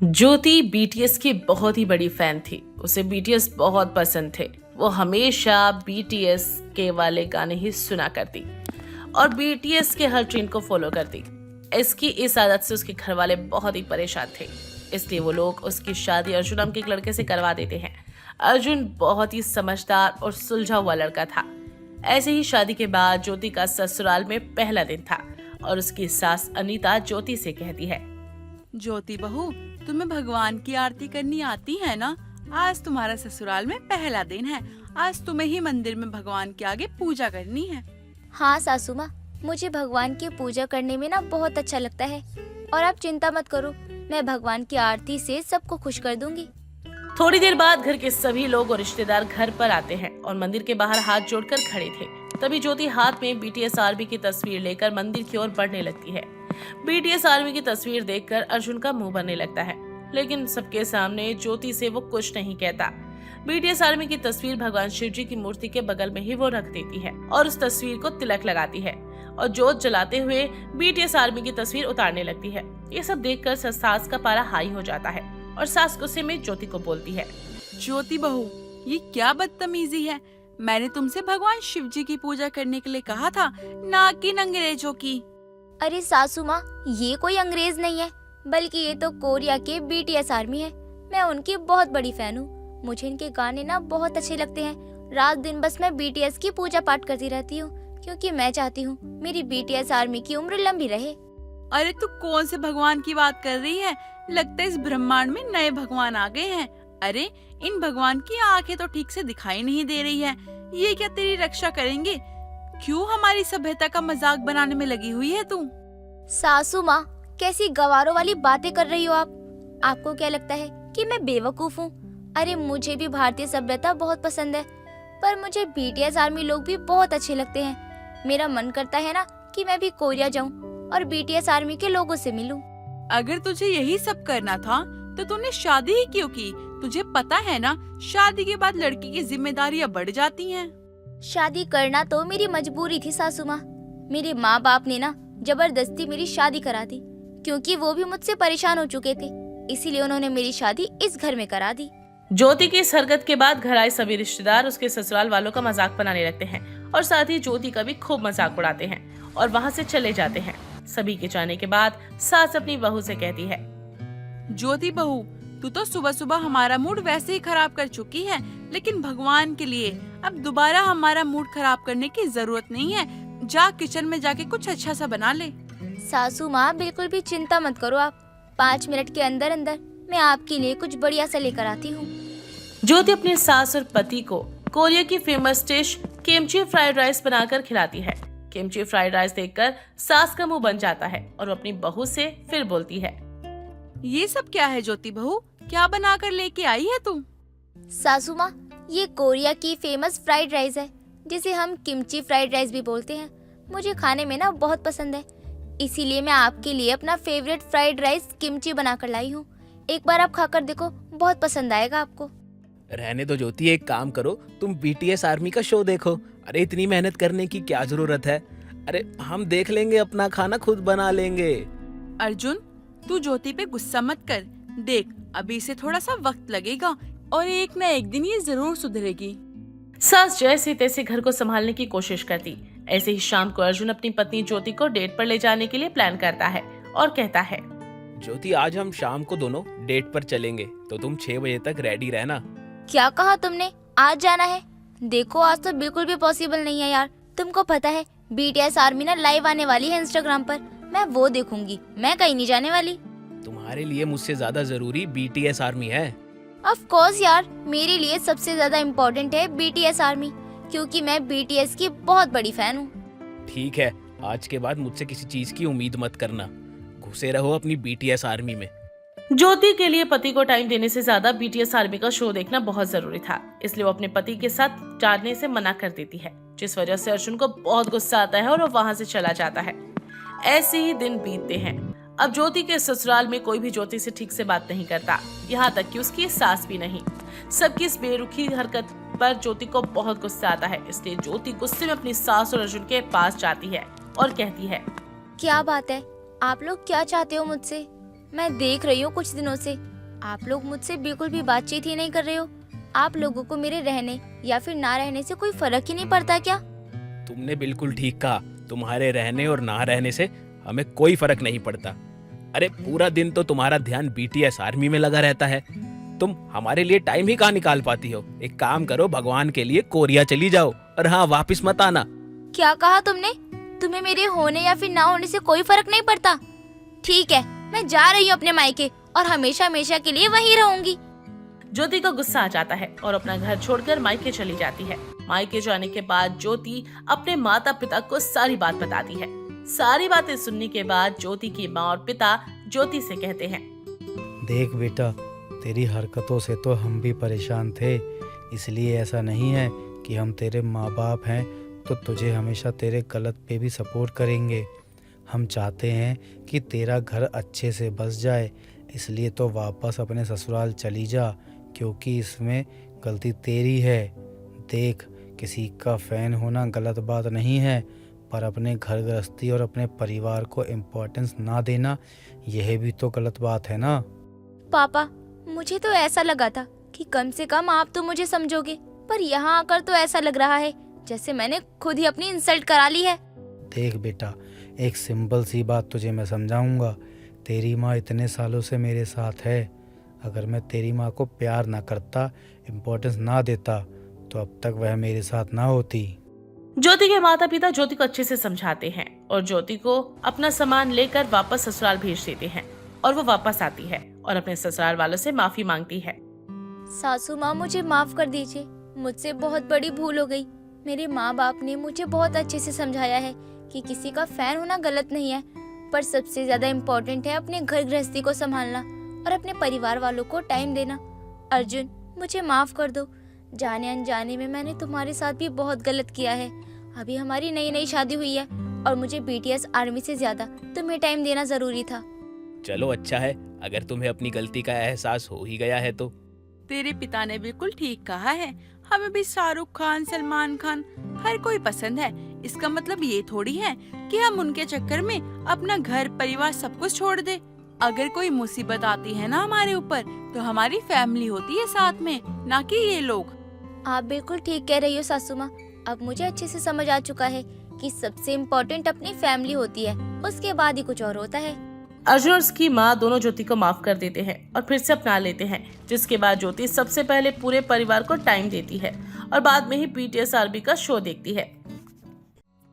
ज्योति BTS की बहुत ही बड़ी फैन थी। उसे बीटीएस बहुत पसंद थे। वो हमेशा बीटीएस के वाले गाने ही सुना करती और बीटीएस के हर ट्रेंड को फॉलो करती। इसकी इस आदत से उसके घर वाले बहुत ही परेशान थे। इसलिए वो लोग उसकी शादी अर्जुन नाम के एक लड़के से करवा देते हैं। अर्जुन बहुत ही समझदार और सुलझा हुआ लड़का था। ऐसे ही शादी के बाद ज्योति का ससुराल में पहला दिन था और उसकी सास अनीता ज्योति से कहती है, ज्योति बहू, तुम्हें भगवान की आरती करनी आती है ना? आज तुम्हारा ससुराल में पहला दिन है। आज तुम्हें ही मंदिर में भगवान के आगे पूजा करनी है। हाँ सासू माँ, मुझे भगवान की पूजा करने में ना बहुत अच्छा लगता है। और आप चिंता मत करो, मैं भगवान की आरती से सबको खुश कर दूंगी। थोड़ी देर बाद घर के सभी लोग और रिश्तेदार घर पर आते हैं और मंदिर के बाहर हाथ जोड़कर खड़े थे। तभी ज्योति हाथ में बीटीएस आर्मी की तस्वीर लेकर मंदिर की ओर बढ़ने लगती है। बीटीएस आर्मी की तस्वीर देखकर अर्जुन का मुंह बनने लगता है, लेकिन सबके सामने ज्योति से वो कुछ नहीं कहता। बीटीएस आर्मी की तस्वीर भगवान शिव जी की मूर्ति के बगल में ही वो रख देती है और उस तस्वीर को तिलक लगाती है और जोत जलाते हुए बीटीएस आर्मी की तस्वीर उतारने लगती है। ये सब देखकर सास का पारा हाई हो जाता है और सास गुस्से में ज्योति को बोलती है, ज्योति बहू, ये क्या बदतमीजी है? मैंने तुमसे भगवान शिव जी की पूजा करने के लिए कहा था, ना कि अंग्रेजों की। अरे सासू माँ, ये कोई अंग्रेज नहीं है, बल्कि ये तो कोरिया के बीटीएस आर्मी है। मैं उनकी बहुत बड़ी फैन हूँ। मुझे इनके गाने ना बहुत अच्छे लगते हैं। रात दिन बस मैं बीटीएस की पूजा पाठ करती रहती हूँ, क्योंकि मैं चाहती हूँ मेरी बीटीएस आर्मी की उम्र लंबी रहे। अरे तू कौन से भगवान की बात कर रही है? लगता है इस ब्रह्मांड में नए भगवान आ गए हैं। अरे इन भगवान की आंखें तो ठीक से दिखाई नहीं दे रही है। ये क्या तेरी रक्षा करेंगे? क्यों हमारी सभ्यता का मजाक बनाने में लगी हुई है तू? सासू माँ, कैसी गवारों वाली बातें कर रही हो आप? आपको क्या लगता है कि मैं बेवकूफ हूँ? अरे मुझे भी भारतीय सभ्यता बहुत पसंद है, पर मुझे बीटीएस आर्मी लोग भी बहुत अच्छे लगते हैं। मेरा मन करता है ना कि मैं भी कोरिया जाऊँ और बीटीएस आर्मी के लोगों से मिलूं। अगर तुझे यही सब करना था तो तूने शादी ही क्यों की? तुझे पता है ना, शादी के बाद लड़की की जिम्मेदारियां बढ़ जाती हैं। शादी करना तो मेरी मजबूरी थी सासू माँ। मेरे माँ बाप ने ना जबरदस्ती मेरी शादी करा दी, क्योंकि वो भी मुझसे परेशान हो चुके थे। इसीलिए उन्होंने मेरी शादी इस घर में करा दी। ज्योति की इस हरकत के बाद घर आए सभी रिश्तेदार उसके ससुराल वालों का मजाक बनाने लगते हैं और साथ ही ज्योति का भी खूब मजाक उड़ाते हैं और वहाँ से चले जाते हैं। सभी के जाने के बाद सास अपनी बहू से कहती है, ज्योति बहू, तू तो सुबह सुबह हमारा मूड वैसे ही खराब कर चुकी है, लेकिन भगवान के लिए अब दोबारा हमारा मूड खराब करने की जरूरत नहीं है। जा किचन में जाके कुछ अच्छा सा बना ले। सासू माँ, बिल्कुल भी चिंता मत करो आप। 5 मिनट के अंदर अंदर मैं आपके लिए कुछ बढ़िया सा लेकर आती हूँ। ज्योति अपने सास और पति को कोरिया की famous dish kimchi fried rice बनाकर खिलाती है। किमची फ्राइड राइस देखकर सास का मुंह बन जाता है और वो अपनी बहू से फिर बोलती है, ये सब क्या है ज्योति बहू? क्या बनाकर लेके आई है तू? सासू माँ, ये कोरिया की फेमस फ्राइड राइस है, जिसे हम किमची फ्राइड राइस भी बोलते हैं। मुझे खाने में ना बहुत पसंद है, इसीलिए मैं आपके लिए अपना फेवरेट फ्राइड राइस किमची बनाकर लाई हूँ। एक बार आप खाकर देखो, बहुत पसंद आएगा आपको। रहने दो ज्योति, एक काम करो, तुम बीटीएस आर्मी का शो देखो। अरे इतनी मेहनत करने की क्या जरूरत है? अरे हम देख लेंगे, अपना खाना खुद बना लेंगे। अर्जुन, तू ज्योति पे गुस्सा मत कर। देख, अभी से थोड़ा सा वक्त लगेगा और एक न एक दिन ये जरूर सुधरेगी। सास जैसे तैसे घर को संभालने की कोशिश करती। ऐसे ही शाम को अर्जुन अपनी पत्नी ज्योति को डेट पर ले जाने के लिए प्लान करता है और कहता है, ज्योति, आज हम शाम को दोनों डेट पर चलेंगे, तो तुम 6 बजे तक रेडी रहना। क्या कहा तुमने? आज जाना है? देखो, आज तो बिल्कुल भी पॉसिबल नहीं है यार। तुमको पता है बीटीएस आर्मी ना लाइव आने वाली है इंस्टाग्राम पर। मैं वो देखूंगी, मैं कहीं नहीं जाने वाली। तुम्हारे लिए मुझसे ज्यादा जरूरी बीटीएस आर्मी है। ऑफ कोर्स यार, मेरे लिए सबसे ज्यादा इम्पोर्टेंट है बीटीएस आर्मी, क्योंकि मैं बीटीएस की बहुत बड़ी फैन हूँ। ठीक है, आज के बाद मुझसे किसी चीज की उम्मीद मत करना। घुसे रहो अपनी बीटीएस आर्मी में। ज्योति के लिए पति को टाइम देने से ज्यादा बीटीएस आर्मी का शो देखना बहुत जरूरी था, इसलिए वो अपने पति के साथ जाने से मना कर देती है, जिस वजह से अर्जुन को बहुत गुस्सा आता है और वो वहाँ से चला जाता है। ऐसे ही दिन बीतते हैं। अब ज्योति के ससुराल में कोई भी ज्योति से ठीक से बात नहीं करता, यहाँ तक कि उसकी सास भी नहीं। सबकी इस बेरुखी हरकत पर ज्योति को बहुत गुस्सा आता है, इसलिए ज्योति गुस्से में अपनी सास और अर्जुन के पास जाती है और कहती है, क्या बात है? आप लोग क्या चाहते हो मुझसे? मैं देख रही हूँ कुछ दिनों से आप लोग मुझसे बिल्कुल भी बातचीत ही नहीं कर रहे हो। आप लोगों को मेरे रहने या फिर ना रहने से कोई फर्क ही नहीं पड़ता क्या? तुमने बिल्कुल ठीक कहा, तुम्हारे रहने और ना रहने से हमें कोई फर्क नहीं पड़ता। अरे पूरा दिन तो तुम्हारा ध्यान बीटीएस आर्मी में लगा रहता है, तुम हमारे लिए टाइम ही कहाँ निकाल पाती हो। एक काम करो, भगवान के लिए कोरिया चली जाओ और हाँ, वापस मत आना। क्या कहा तुमने? तुम्हें मेरे होने या फिर ना होने से कोई फर्क नहीं पड़ता? ठीक है, मैं जा रही हूँ अपने मायके और हमेशा हमेशा के लिए वहीं रहूंगी। ज्योति को गुस्सा आ जाता है और अपना घर छोड़कर मायके चली जाती है। मायके जाने के बाद ज्योति अपने माता पिता को सारी बात बताती है। सारी बातें सुनने के बाद ज्योति की माँ और पिता ज्योति से कहते हैं, देख बेटा, तेरी हरकतों से तो हम भी परेशान थे, इसलिए ऐसा नहीं है कि हम तेरे माँ बाप हैं तो तुझे हमेशा तेरे गलत पे भी सपोर्ट करेंगे। हम चाहते हैं कि तेरा घर अच्छे से बस जाए, इसलिए तो वापस अपने ससुराल चली जा, क्योंकि इसमें गलती तेरी है। देख, किसी का फैन होना गलत बात नहीं है, पर अपने घर गृहस्थी और अपने परिवार को इम्पोर्टेंस ना देना, यह भी तो गलत बात है ना। पापा, मुझे तो ऐसा लगा था कि कम से कम आप तो मुझे समझोगे, पर यहाँ आकर तो ऐसा लग रहा है जैसे मैंने खुद ही अपनी इंसल्ट करा ली है। देख बेटा, एक सिंपल सी बात तुझे मैं समझाऊंगा। तेरी माँ इतने सालों से मेरे साथ है। अगर मैं तेरी माँ को प्यार ना करता, इम्पोर्टेंस ना देता, तो अब तक वह मेरे साथ ना होती। ज्योति के माता पिता ज्योति को अच्छे से समझाते हैं और ज्योति को अपना सामान लेकर वापस ससुराल भेज देते हैं और वो वापस आती है और अपने ससुराल वालों से माफी मांगती है। सासू माँ, मुझे माफ कर दीजिए, मुझसे बहुत बड़ी भूल हो गई। मेरे माँ बाप ने मुझे बहुत अच्छे से समझाया है कि किसी का फैन होना गलत नहीं है, पर सबसे ज्यादा इम्पोर्टेंट है अपने घर गृहस्थी को संभालना और अपने परिवार वालों को टाइम देना। अर्जुन, मुझे माफ कर दो। जाने अनजाने में मैंने तुम्हारे साथ भी बहुत गलत किया है। अभी हमारी नई नई शादी हुई है और मुझे बीटीएस आर्मी से ज्यादा तुम्हें टाइम देना जरूरी था। चलो अच्छा है, अगर तुम्हें अपनी गलती का एहसास हो ही गया है तो। तेरे पिता ने बिल्कुल ठीक कहा है। हमें भी शाहरुख खान, सलमान खान, हर कोई पसंद है। इसका मतलब ये थोड़ी है कि हम उनके चक्कर में अपना घर परिवार सब कुछ छोड़ दे। अगर कोई मुसीबत आती है ना हमारे ऊपर, तो हमारी फैमिली होती है साथ में, ना कि ये लोग। आप बिल्कुल ठीक कह रही हो सासू माँ। अब मुझे अच्छे से समझ आ चुका है कि सबसे इम्पोर्टेंट अपनी फैमिली होती है, उसके बाद ही कुछ और होता है। अर्जुन और उसकी माँ दोनों ज्योति को माफ कर देते हैं और फिर से अपना लेते हैं, जिसके बाद ज्योति सबसे पहले पूरे परिवार को टाइम देती है और बाद में ही बीटीएस आर्मी का शो देखती है।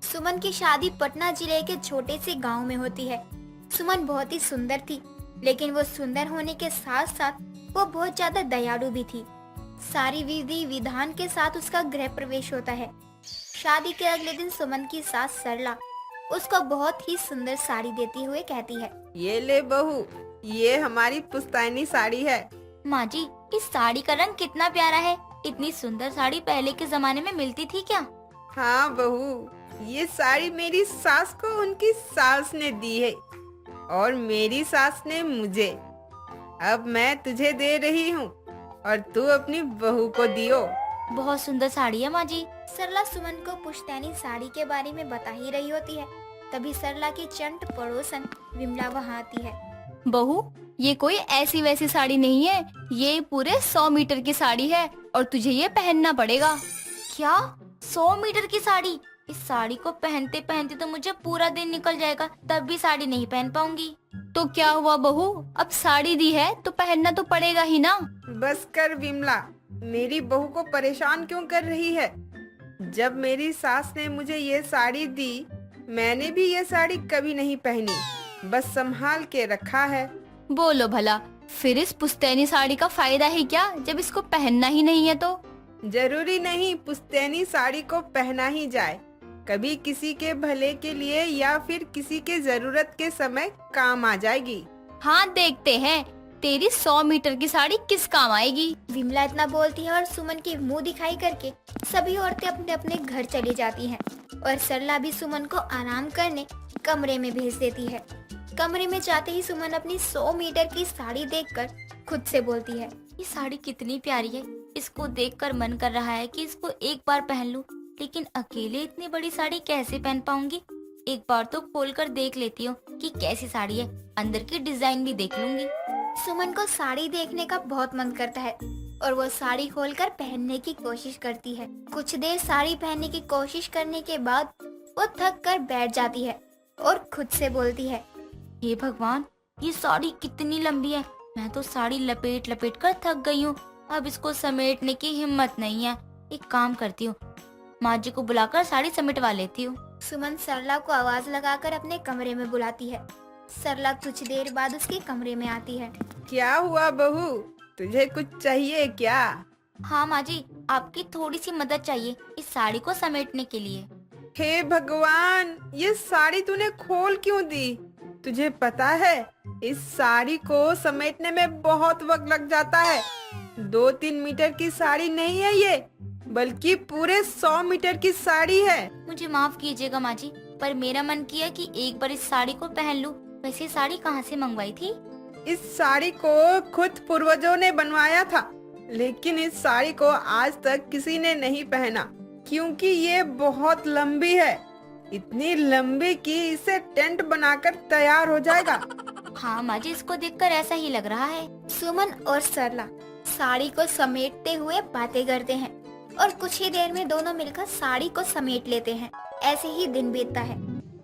सुमन की शादी पटना जिले के छोटे से गांव में होती है। सुमन बहुत ही सुंदर थी, लेकिन वो सुंदर होने के साथ साथ वो बहुत ज्यादा दयालु भी थी। सारी विधि विधान के साथ उसका गृह प्रवेश होता है। शादी के अगले दिन सुमन की सास सरला उसको बहुत ही सुंदर साड़ी देती हुए कहती है, ये ले बहू, ये हमारी पुश्तैनी साड़ी है। माँ जी, इस साड़ी का रंग कितना प्यारा है। इतनी सुंदर साड़ी पहले के जमाने में मिलती थी क्या? हाँ बहू, ये साड़ी मेरी सास को उनकी सास ने दी है और मेरी सास ने मुझे। अब मैं तुझे दे रही हूँ और तू अपनी बहू को दियो। बहुत सुंदर साड़ी है माँ जी। सरला सुमन को पुश्तैनी साड़ी के बारे में बता ही रही होती है, तभी सरला की चंट पड़ोसन विमला वहाँ आती है। बहू, ये कोई ऐसी वैसी साड़ी नहीं है, ये पूरे 100 मीटर की साड़ी है और तुझे ये पहनना पड़ेगा। क्या? 100 मीटर की साड़ी? इस साड़ी को पहनते पहनते तो मुझे पूरा दिन निकल जाएगा, तब भी साड़ी नहीं पहन पाऊंगी। तो क्या हुआ बहू, अब साड़ी दी है तो पहनना तो पड़ेगा ही ना। बस कर विमला, मेरी बहू को परेशान क्यों कर रही है? जब मेरी सास ने मुझे ये साड़ी दी, मैंने भी ये साड़ी कभी नहीं पहनी, बस संभाल के रखा है। बोलो भला, फिर इस पुश्तैनी साड़ी का फायदा है क्या, जब इसको पहनना ही नहीं है तो? जरूरी नहीं पुश्तैनी साड़ी को पहना ही जाए, कभी किसी के भले के लिए या फिर किसी के जरूरत के समय काम आ जाएगी। हाँ, देखते हैं तेरी 100 मीटर की साड़ी किस काम आएगी। विमला इतना बोलती है और सुमन की मुंह दिखाई करके सभी औरतें अपने अपने घर चली जाती हैं और सरला भी सुमन को आराम करने कमरे में भेज देती है। कमरे में जाते ही सुमन अपनी 100 मीटर की साड़ी देखकर खुद से बोलती है, ये साड़ी कितनी प्यारी है। इसको देखकर मन कर रहा है कि इसको एक बार पहन लूं, लेकिन अकेले इतनी बड़ी साड़ी कैसे पहन पाऊंगी। एक बार तो खोलकर देख लेती हूँ कि कैसी साड़ी है, अंदर की डिजाइन भी देख लूंगी। सुमन को साड़ी देखने का बहुत मन करता है और वो साड़ी खोलकर पहनने की कोशिश करती है। कुछ देर साड़ी पहनने की कोशिश करने के बाद वो थक कर बैठ जाती है और खुद से बोलती है, हे भगवान, ये साड़ी कितनी लंबी है। मैं तो साड़ी लपेट लपेट कर थक गई हूँ, अब इसको समेटने की हिम्मत नहीं है। एक काम करती हूँ, माँ जी को बुलाकर साड़ी समेटवा लेती हूँ। सुमन सरला को आवाज लगाकर अपने कमरे में बुलाती है। सरला कुछ देर बाद उसके कमरे में आती है। क्या हुआ बहू, तुझे कुछ चाहिए क्या? हाँ माँ जी, आपकी थोड़ी सी मदद चाहिए इस साड़ी को समेटने के लिए। हे भगवान, ये साड़ी तूने खोल क्यों दी? तुझे पता है इस साड़ी को समेटने में बहुत वक्त लग जाता है। 2-3 मीटर की साड़ी नहीं है ये, बल्कि पूरे 100 मीटर की साड़ी है। मुझे माफ कीजिएगा माँ जी, पर मेरा मन किया कि एक बार इस साड़ी को पहन लूं। वैसे साड़ी कहाँ से मंगवाई थी? इस साड़ी को खुद पूर्वजों ने बनवाया था, लेकिन इस साड़ी को आज तक किसी ने नहीं पहना क्योंकि ये बहुत लंबी है, इतनी लंबी कि इसे टेंट बनाकर तैयार हो जाएगा। हाँ माँ जी, इसको देखकर ऐसा ही लग रहा है। सुमन और सरला साड़ी को समेटते हुए बातें करते हैं और कुछ ही देर में दोनों मिलकर साड़ी को समेट लेते हैं। ऐसे ही दिन बीतता है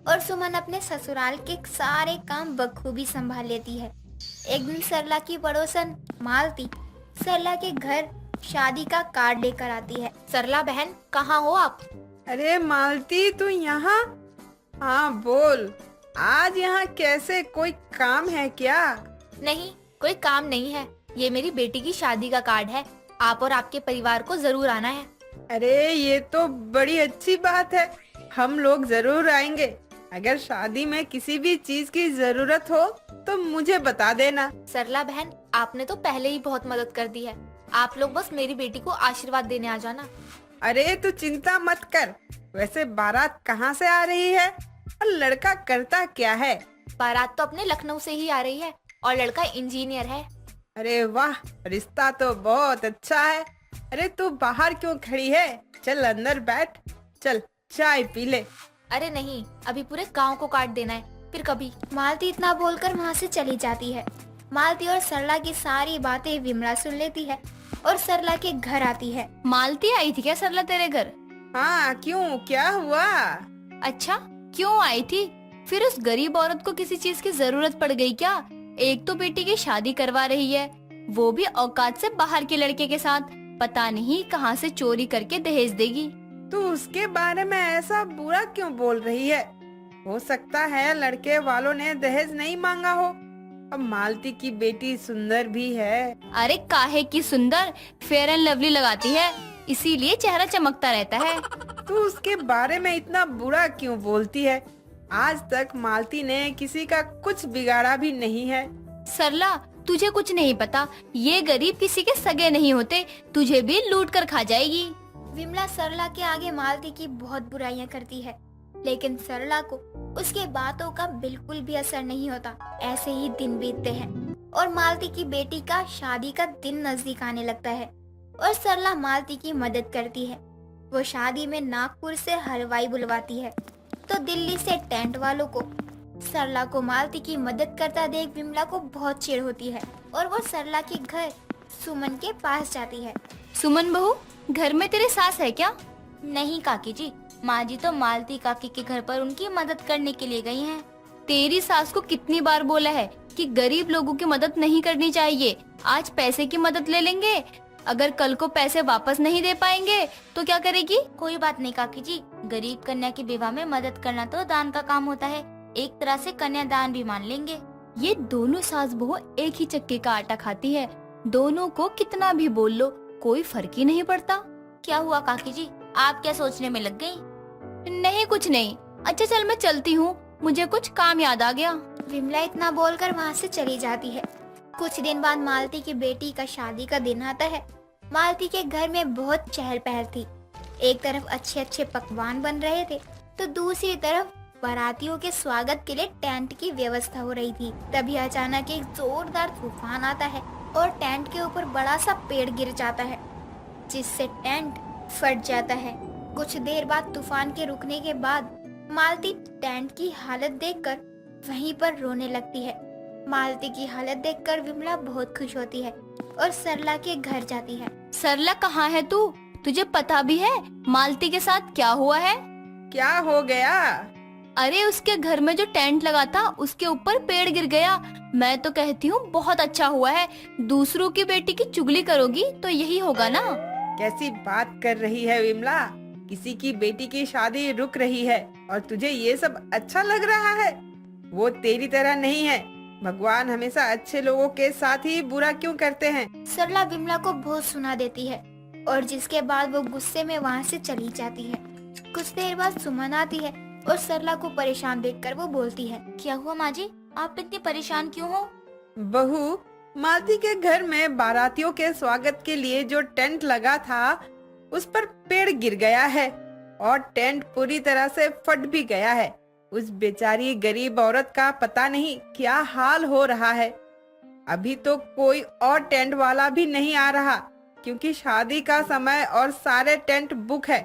और सुमन अपने ससुराल के सारे काम बखूबी संभाल लेती है। एक दिन सरला की पड़ोसन मालती सरला के घर शादी का कार्ड लेकर आती है। सरला बहन, कहाँ हो आप? अरे मालती, तू यहाँ? हाँ बोल, आज यहाँ कैसे, कोई काम है क्या? नहीं, कोई काम नहीं है, ये मेरी बेटी की शादी का कार्ड है। आप और आपके परिवार को जरूर आना है। अरे ये तो बड़ी अच्छी बात है, हम लोग जरूर आएंगे। अगर शादी में किसी भी चीज की जरूरत हो तो मुझे बता देना। सरला बहन, आपने तो पहले ही बहुत मदद कर दी है, आप लोग बस मेरी बेटी को आशीर्वाद देने आ जाना। अरे तू चिंता मत कर। वैसे बारात कहाँ से आ रही है और लड़का करता क्या है? बारात तो अपने लखनऊ से ही आ रही है और लड़का इंजीनियर है। अरे वाह, रिश्ता तो बहुत अच्छा है। अरे तू बाहर क्यों खड़ी है, चल अंदर बैठ, चल चाय पी ले। अरे नहीं, अभी पूरे गांव को काट देना है, फिर कभी। मालती इतना बोलकर वहाँ से चली जाती है। मालती और सरला की सारी बातें विमला सुन लेती है और सरला के घर आती है। मालती आई थी क्या सरला तेरे घर? हाँ, क्यों, क्या हुआ? अच्छा, क्यों आई थी? फिर उस गरीब औरत को किसी चीज की जरूरत पड़ गई क्या? एक तो बेटी की शादी करवा रही है, वो भी औकात से बाहर के लड़के के साथ। पता नहीं कहाँ से चोरी करके दहेज देगी। तू उसके बारे में ऐसा बुरा क्यों बोल रही है? हो सकता है लड़के वालों ने दहेज नहीं मांगा हो। अब मालती की बेटी सुंदर भी है। अरे काहे की सुंदर, फेयर एंड लवली लगाती है, इसीलिए चेहरा चमकता रहता है। तू उसके बारे में इतना बुरा क्यों बोलती है? आज तक मालती ने किसी का कुछ बिगाड़ा भी नहीं है। सरला, तुझे कुछ नहीं पता, ये गरीब किसी के सगे नहीं होते, तुझे भी लूट कर खा जाएगी। विमला सरला के आगे मालती की बहुत बुराइयां करती है, लेकिन सरला को उसके बातों का बिल्कुल भी असर नहीं होता। ऐसे ही दिन बीतते हैं और मालती की बेटी का शादी का दिन नजदीक आने लगता है और सरला मालती की मदद करती है। वो शादी में नागपुर से हलवाई बुलवाती है तो दिल्ली से टेंट वालों को। सरला को मालती की मदद करता देख विमला को बहुत चिढ़ होती है और वो सरला के घर सुमन के पास जाती है। सुमन बहू, घर में तेरे सास है क्या? नहीं काकी जी, माँ जी तो मालती काकी के घर पर उनकी मदद करने के लिए गई हैं। तेरी सास को कितनी बार बोला है कि गरीब लोगों की मदद नहीं करनी चाहिए। आज पैसे की मदद ले लेंगे, अगर कल को पैसे वापस नहीं दे पाएंगे तो क्या करेगी? कोई बात नहीं काकी जी, गरीब कन्या की विवाह में मदद करना तो दान का काम होता है, एक तरह से कन्यादान भी मान लेंगे। ये दोनों सास बहू एक ही चक्के का आटा खाती है, दोनों को कितना भी बोल लो कोई फर्क ही नहीं पड़ता। क्या हुआ काकी जी, आप क्या सोचने में लग गई? नहीं कुछ नहीं। अच्छा चल मैं चलती हूँ, मुझे कुछ काम याद आ गया। विमला इतना बोलकर वहाँ से चली जाती है। कुछ दिन बाद मालती की बेटी का शादी का दिन आता है। मालती के घर में बहुत चहल पहल थी। एक तरफ अच्छे अच्छे पकवान बन रहे थे तो दूसरी तरफ बारातियों के स्वागत के लिए टेंट की व्यवस्था हो रही थी। तभी अचानक एक जोरदार तूफान आता है और टेंट के ऊपर बड़ा सा पेड़ गिर जाता है, जिससे टेंट फट जाता है। कुछ देर बाद तूफान के रुकने के बाद मालती टेंट की हालत देखकर वहीं पर रोने लगती है। मालती की हालत देखकर विमला बहुत खुश होती है और सरला के घर जाती है। सरला कहाँ है तू? तुझे पता भी है मालती के साथ क्या हुआ है? क्या हो गया? अरे उसके घर में जो टेंट लगा था उसके ऊपर पेड़ गिर गया। मैं तो कहती हूँ बहुत अच्छा हुआ है। दूसरों की बेटी की चुगली करोगी तो यही होगा ना। कैसी बात कर रही है विमला? किसी की बेटी की शादी रुक रही है और तुझे ये सब अच्छा लग रहा है? वो तेरी तरह नहीं है। भगवान हमेशा अच्छे लोगों के साथ ही बुरा क्यों करते हैं? सरला विमला को बहुत सुना देती है और जिसके बाद वो गुस्से में वहाँ से चली जाती है। कुछ देर बाद सुमन आती है और सरला को परेशान देखकर वो बोलती है, क्या हुआ माँ जी, आप इतनी परेशान क्यों हो? बहू, मालती के घर में बारातियों के स्वागत के लिए जो टेंट लगा था उस पर पेड़ गिर गया है और टेंट पूरी तरह से फट भी गया है। उस बेचारी गरीब औरत का पता नहीं क्या हाल हो रहा है। अभी तो कोई और टेंट वाला भी नहीं आ रहा क्योंकि शादी का समय और सारे टेंट बुक है।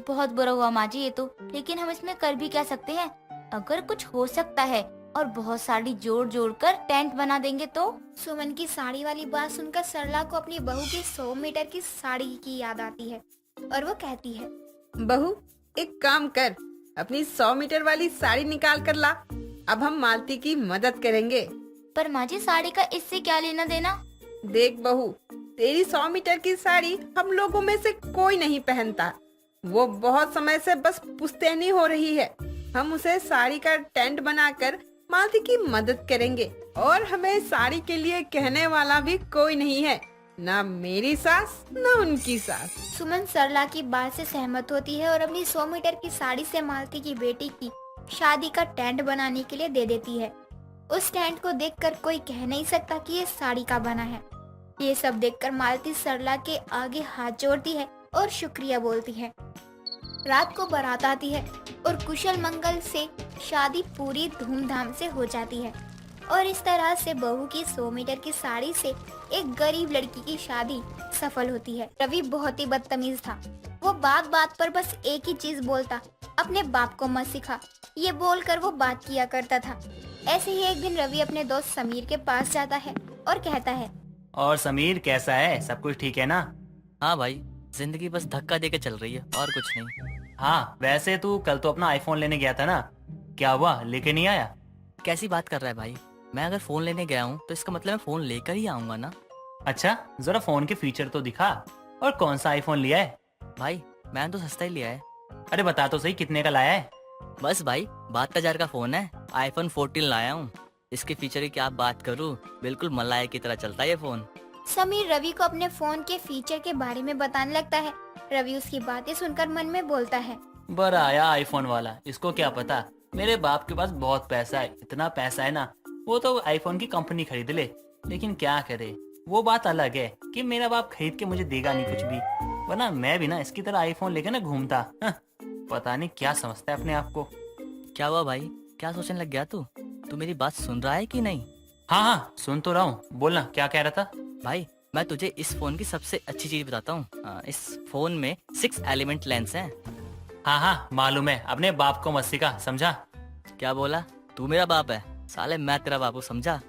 बहुत बुरा हुआ माँ जी ये तो, लेकिन हम इसमें कर भी क्या सकते हैं? अगर कुछ हो सकता है और बहुत सारी जोड़ जोड़ कर टेंट बना देंगे तो। सुमन की साड़ी वाली बात सुनकर सरला को अपनी बहू की 100 मीटर की साड़ी की याद आती है और वो कहती है, बहू एक काम कर, अपनी 100 मीटर वाली साड़ी निकाल कर ला। अब हम मालती की मदद करेंगे। पर माँ जी साड़ी का इससे क्या लेना देना? देख बहू, तेरी 100 मीटर की साड़ी हम लोगों में से कोई नहीं पहनता। वो बहुत समय से बस पुश्तैनी हो रही है। हम उसे साड़ी का टेंट बनाकर मालती की मदद करेंगे और हमें साड़ी के लिए कहने वाला भी कोई नहीं है, ना मेरी सास ना उनकी सास। सुमन सरला की बात से सहमत होती है और अपनी 100 मीटर की साड़ी से मालती की बेटी की शादी का टेंट बनाने के लिए दे देती है। उस टेंट को देखकर कोई कह नहीं सकता कि ये साड़ी का बना है। ये सब देखकर मालती सरला के आगे हाथ जोड़ती है और शुक्रिया बोलती है। रात को बारात आती है और कुशल मंगल से शादी पूरी धूमधाम से हो जाती है और इस तरह से बहू की 100 मीटर की साड़ी से एक गरीब लड़की की शादी सफल होती है। रवि बहुत ही बदतमीज था। वो बात बात पर बस एक ही चीज बोलता, अपने बाप को मत सिखा। ये बोलकर वो बात किया करता था। ऐसे ही एक दिन रवि अपने दोस्त समीर के पास जाता है और कहता है, और समीर कैसा है? सब कुछ ठीक है ना? हाँ भाई, जिंदगी बस धक्का देके चल रही है और कुछ नहीं। हाँ, वैसे तू कल तो अपना आईफोन लेने गया था ना, क्या हुआ, लेके नहीं आया? कैसी बात कर रहा है भाई? मैं अगर फोन लेने गया हूँ तो इसका मतलब मैं फोन लेकर ही आऊंगा ना। अच्छा, जरा फोन के फीचर तो दिखा। और कौन सा आईफोन लिया है? भाई मैंने तो सस्ता ही लिया है। अरे बता तो सही, कितने का लाया है? बस भाई 72,000 का फोन है, आईफोन 14 लाया हूँ। इसके फीचर की क्या बात करूँ, बिल्कुल मलाई की तरह चलता है ये फोन। समीर रवि को अपने फोन के फीचर के बारे में बताने लगता है। रवि उसकी बातें सुनकर मन में बोलता है, बड़ा आया आईफोन वाला, इसको क्या पता मेरे बाप के पास बहुत पैसा है। इतना पैसा है ना, वो तो आईफोन की कंपनी खरीद ले। लेकिन क्या करे, वो बात अलग है कि मेरा बाप खरीद के मुझे देगा नहीं कुछ भी, वरना मैं भी ना इसकी तरह आईफोन लेके ना घूमता। पता नहीं क्या समझता है अपने आप को। क्या हुआ भाई, क्या सोचने लग गया तू? तू मेरी बात सुन रहा है कि नहीं? हाँ हाँ, सुन तो रहा हूँ, बोलना क्या कह रहा था। भाई मैं तुझे इस फोन की सबसे अच्छी चीज बताता हूँ। इस फोन में 6 एलिमेंट लेंस हैं। हाँ हाँ मालूम है, अपने बाप को मत सिखा, समझा? क्या बोला? तू मेरा बाप है? साले मैं तेरा बापू, समझा?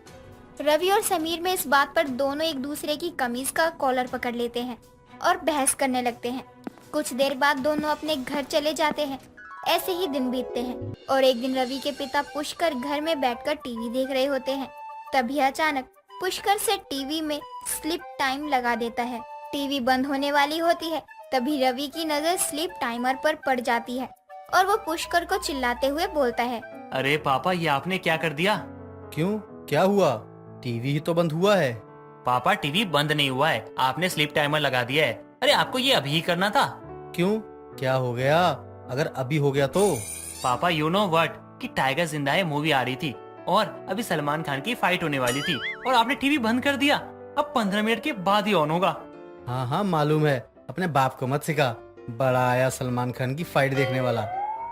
रवि और समीर में इस बात पर दोनों एक दूसरे की कमीज का कॉलर पकड़ लेते हैं और बहस करने लगते हैं। कुछ देर बाद दोनों अपने घर चले जाते हैं। ऐसे ही दिन बीतते हैं और एक दिन रवि के पिता पुष्कर घर में बैठकर टीवी देख रहे होते हैं। तभी अचानक पुष्कर से टीवी में स्लीप टाइम लगा देता है। टीवी बंद होने वाली होती है। तभी रवि की नजर स्लीप टाइमर पर पड़ जाती है और वो पुष्कर को चिल्लाते हुए बोलता है, अरे पापा, ये आपने क्या कर दिया? क्यों, क्या हुआ? टीवी ही तो बंद हुआ है। पापा, टीवी बंद नहीं हुआ है, आपने स्लीप टाइमर लगा दिया है। अरे आपको ये अभी ही करना था। क्यों, क्या हो गया? अगर अभी हो गया तो? पापा, यू नो व्हाट कि टाइगर जिंदा है मूवी आ रही थी और अभी सलमान खान की फाइट होने वाली थी और आपने टीवी बंद कर दिया। अब 15 मिनट के बाद ही ऑन होगा। हाँ हाँ मालूम है, अपने बाप को मत सिखा। बड़ा आया सलमान खान की फाइट देखने वाला।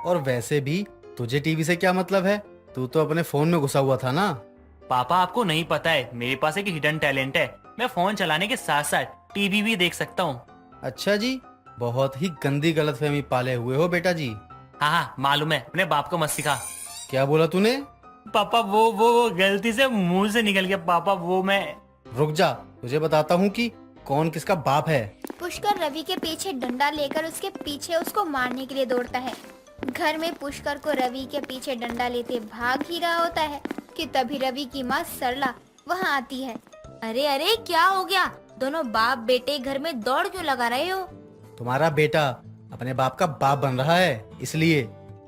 और वैसे भी तुझे टीवी से क्या मतलब है? तू तो अपने फोन में घुसा हुआ था ना। पापा, आपको नहीं पता है, मेरे पास एक हिडन टैलेंट है। मैं फोन चलाने के साथ साथ टीवी भी देख सकता हूँ। अच्छा जी, बहुत ही गंदी गलतफहमी पाले हुए हो बेटा जी। हाँ हाँ मालूम है, अपने बाप को मत सिखा। क्या बोला तूने? पापा वो गलती से मुंह से निकल गया पापा, वो मैं। रुक जा, तुझे बताता हूँ कि कौन किसका बाप है। पुष्कर रवि के पीछे डंडा लेकर उसके पीछे उसको मारने के लिए दौड़ता है। घर में पुष्कर को रवि के पीछे डंडा लेते भाग ही रहा होता है कि तभी रवि की माँ सरला वहाँ आती है। अरे अरे क्या हो गया? दोनों बाप बेटे घर में दौड़ क्यों लगा रहे हो? तुम्हारा बेटा अपने बाप का बाप बन रहा है, इसलिए।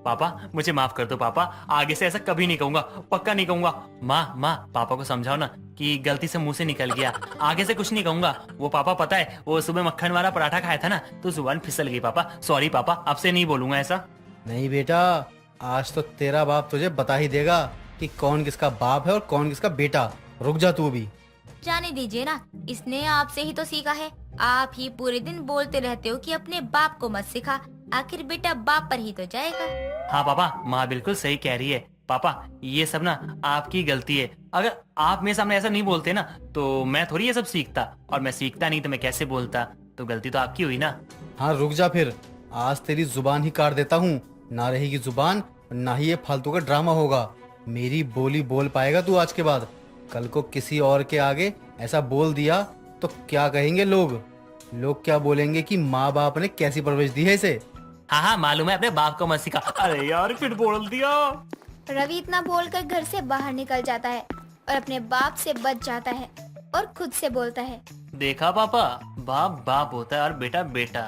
पापा मुझे माफ कर दो पापा, आगे से ऐसा कभी नहीं कहूंगा, पक्का नहीं कहूंगा। माँ पापा को समझाओ ना कि गलती से मुंह से निकल गया, आगे से कुछ नहीं कहूंगा। वो पापा पता है, वो सुबह मक्खन वाला पराठा खाया था ना तो जुबान फिसल गई पापा, सॉरी पापा, अब से नहीं बोलूंगा ऐसा। नहीं बेटा, आज तो तेरा बाप तुझे बता ही देगा कि कौन किसका बाप है और कौन किसका बेटा। रुक जा तू भी। जाने दीजिए ना, इसने आपसे ही तो सीखा है। आप ही पूरे दिन बोलते रहते हो कि अपने बाप को मत सिखा, आखिर बेटा बाप पर ही तो जाएगा। हाँ पापा, माँ बिल्कुल सही कह रही है। पापा ये सब ना आपकी गलती है, अगर आप मेरे सामने ऐसा नहीं बोलते ना तो मैं थोड़ी ये सब सीखता, और मैं सीखता नहीं तो मैं कैसे बोलता, तो गलती तो आपकी हुई ना। हाँ रुक जा फिर, आज तेरी जुबान ही काट देता हूँ। ना रहेगी जुबान, ना ही ये फालतू का ड्रामा होगा। मेरी बोली बोल पाएगा तू आज के बाद। कल को किसी और के आगे ऐसा बोल दिया तो क्या कहेंगे लोग? लोग क्या बोलेंगे कि माँ बाप ने कैसी परवरिश दी है इसे। हाँ मालूम है, अपने बाप को मत सिखा। अरे यार फिर बोल दिया। रवि इतना बोलकर घर से बाहर निकल जाता है और अपने बाप से बच जाता है और खुद से बोलता है, देखा पापा, बाप बाप होता है और बेटा बेटा।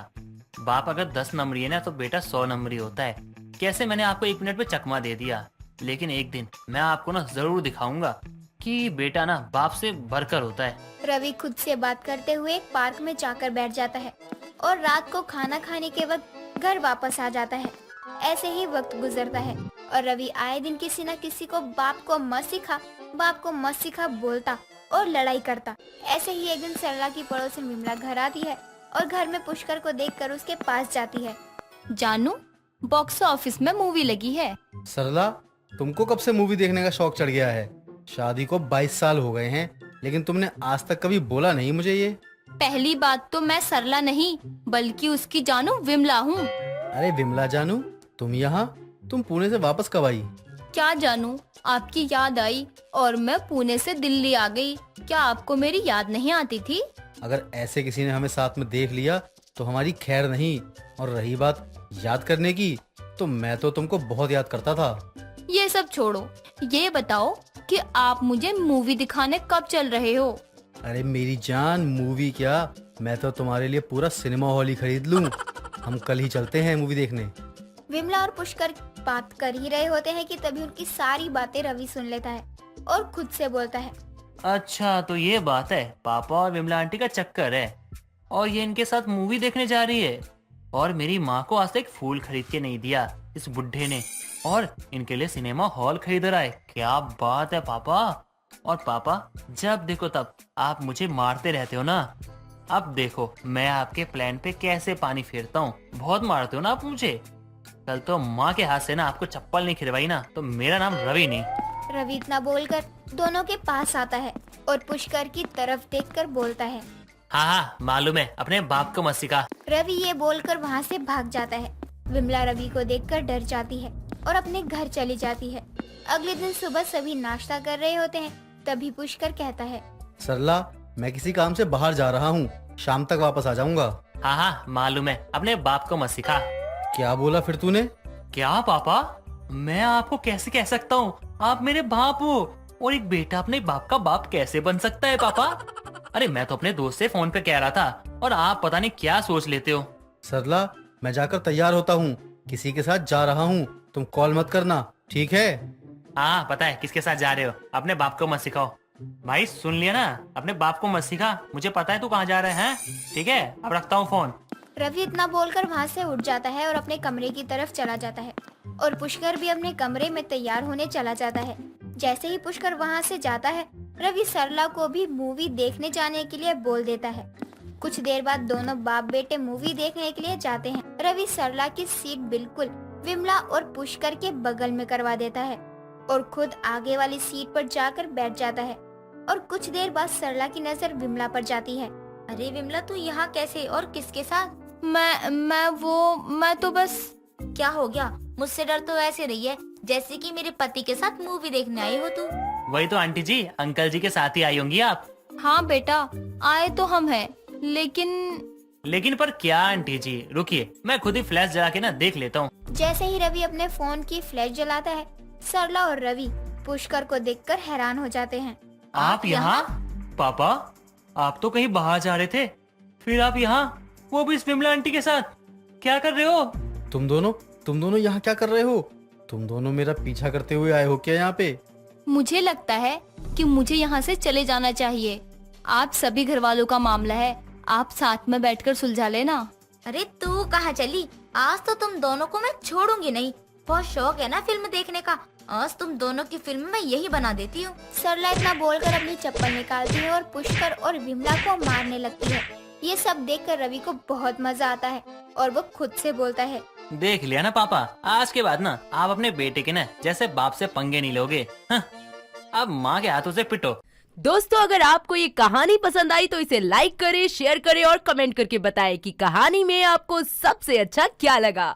बाप अगर 10 नंबरी है ना तो बेटा 100 नंबरी होता है। कैसे मैंने आपको 1 मिनट में चकमा दे दिया, लेकिन एक दिन मैं आपको ना जरूर दिखाऊंगा कि बेटा ना बाप से बढ़कर होता है। रवि खुद से बात करते हुए एक पार्क में जाकर बैठ जाता है और रात को खाना खाने के वक्त घर वापस आ जाता है। ऐसे ही वक्त गुजरता है और रवि आए दिन किसी न किसी को बाप को मत सिखा बोलता और लड़ाई करता। ऐसे ही एक दिन सरला की पड़ोसन विमला घर आती है और घर में पुष्कर को देखकर उसके पास जाती है। जानू, बॉक्स ऑफिस में मूवी लगी है। सरला, तुमको कब से मूवी देखने का शौक चढ़ गया है? शादी को 22 साल हो गए हैं, लेकिन तुमने आज तक कभी बोला नहीं मुझे ये। पहली बात तो मैं सरला नहीं बल्कि उसकी जानू विमला हूँ। अरे विमला जानू, तुम यहाँ? तुम पुणे से वापस कब आई? क्या जानू, आपकी याद आई और मैं पुणे से दिल्ली आ गई। क्या आपको मेरी याद नहीं आती थी? अगर ऐसे किसी ने हमें साथ में देख लिया तो हमारी खैर नहीं। और रही बात याद करने की, तो मैं तो तुमको बहुत याद करता था। ये सब छोड़ो, ये बताओ कि आप मुझे मूवी दिखाने कब चल रहे हो? अरे मेरी जान, मूवी क्या, मैं तो तुम्हारे लिए पूरा सिनेमा हॉल ही खरीद लूं। हम कल ही चलते हैं मूवी देखने। विमला और पुष्कर बात कर ही रहे होते हैं कि तभी उनकी सारी बातें रवि सुन लेता है और खुद से बोलता है, अच्छा तो ये बात है, पापा और विमला आंटी का चक्कर है और ये इनके साथ मूवी देखने जा रही है। और मेरी माँ को आज तक फूल खरीद के नहीं दिया इस बुढ़े ने, और इनके लिए सिनेमा हॉल खरीद रहा है। क्या बात है पापा। और पापा जब देखो तब आप मुझे मारते रहते हो ना, अब देखो मैं आपके प्लान पे कैसे पानी फेरता हूँ। बहुत मारते हो ना आप मुझे। कल तो माँ के हाथ से ना आपको चप्पल नहीं खिलवाई ना तो मेरा नाम रवि नहीं। रवि इतना बोलकर दोनों के पास आता है और पुष्कर की तरफ देखकर बोलता है, हाँ मालूम है, अपने बाप को मत सिखा। रवि ये बोलकर वहाँ से भाग जाता है। विमला रवि को देखकर डर जाती है और अपने घर चली जाती है। अगले दिन सुबह सभी नाश्ता कर रहे होते हैं, तभी पुष्कर कहता है, सरला, मैं किसी काम से बाहर जा रहा हूँ, शाम तक वापस आ जाऊंगा। हाँ मालूम है, अपने बाप को मत सिखा। क्या बोला फिर तूने? क्या पापा, मैं आपको कैसे कह सकता हूँ, आप मेरे बाप हो और एक बेटा अपने बाप का बाप कैसे बन सकता है पापा। अरे मैं तो अपने दोस्त से फोन पे कह रहा था और आप पता नहीं क्या सोच लेते हो। सरला, मैं जाकर तैयार होता हूँ, किसी के साथ जा रहा हूँ, तुम कॉल मत करना, ठीक है? हाँ पता है किसके साथ जा रहे हो, अपने बाप को मत सिखाओ। भाई सुन लिया ना, अपने बाप को मत सिखा, मुझे पता है तू कहाँ जा रहे हैं। ठीक है, अब रखता हूँ फोन। रवि इतना बोलकर वहाँ से उठ जाता है और अपने कमरे की तरफ चला जाता है और पुष्कर भी अपने कमरे में तैयार होने चला जाता है। जैसे ही पुष्कर वहाँ से जाता है, रवि सरला को भी मूवी देखने जाने के लिए बोल देता है। कुछ देर बाद दोनों बाप बेटे मूवी देखने के लिए जाते हैं। रवि सरला की सीट बिल्कुल विमला और पुष्कर के बगल में करवा देता है और खुद आगे वाली सीट पर जाकर बैठ जाता है। और कुछ देर बाद सरला की नजर विमला पर जाती है। अरे विमला, तू यहाँ कैसे और किसके साथ? मैं तो बस। क्या हो गया? मुझसे डर तो ऐसे रही है जैसे कि मेरे पति के साथ मूवी देखने आई हो तू। वही तो आंटी जी, अंकल जी के साथ ही आई होंगी आप। हाँ बेटा, आए तो हम हैं, लेकिन पर क्या आंटी जी, रुकिए मैं खुद ही फ्लैश जला के ना देख लेता हूँ। जैसे ही रवि अपने फोन की फ्लैश जलाता है, सरला और रवि पुष्कर को देखकर हैरान हो जाते हैं। आप यहाँ? पापा, आप तो कहीं बाहर जा रहे थे, फिर आप यहाँ, वो भी इस विमला आंटी के साथ, क्या कर रहे हो? तुम दोनों यहाँ क्या कर रहे हो? तुम दोनों मेरा पीछा करते हुए आए हो क्या यहाँ पे? मुझे लगता है कि मुझे यहाँ से चले जाना चाहिए। आप सभी घर वालों का मामला है, आप साथ में बैठकर सुलझा लेना। अरे तू कहाँ चली? आज तो तुम दोनों को मैं छोड़ूंगी नहीं। बहुत शौक है ना फिल्म देखने का, आज तुम दोनों की फिल्म मैं यही बना देती हूँ। सरला इतना बोलकर अपनी चप्पल निकालती है और पुष्कर और विमला को मारने लगती है। ये सब देखकर रवि को बहुत मजा आता है और वो खुद से बोलता है, देख लिया ना पापा, आज के बाद ना आप अपने बेटे के ना जैसे बाप से पंगे नहीं लोगे। हाँ, अब माँ के हाथों से पिटो। दोस्तों, अगर आपको ये कहानी पसंद आई तो इसे लाइक करें, शेयर करें और कमेंट करके बताएं कि कहानी में आपको सबसे अच्छा क्या लगा।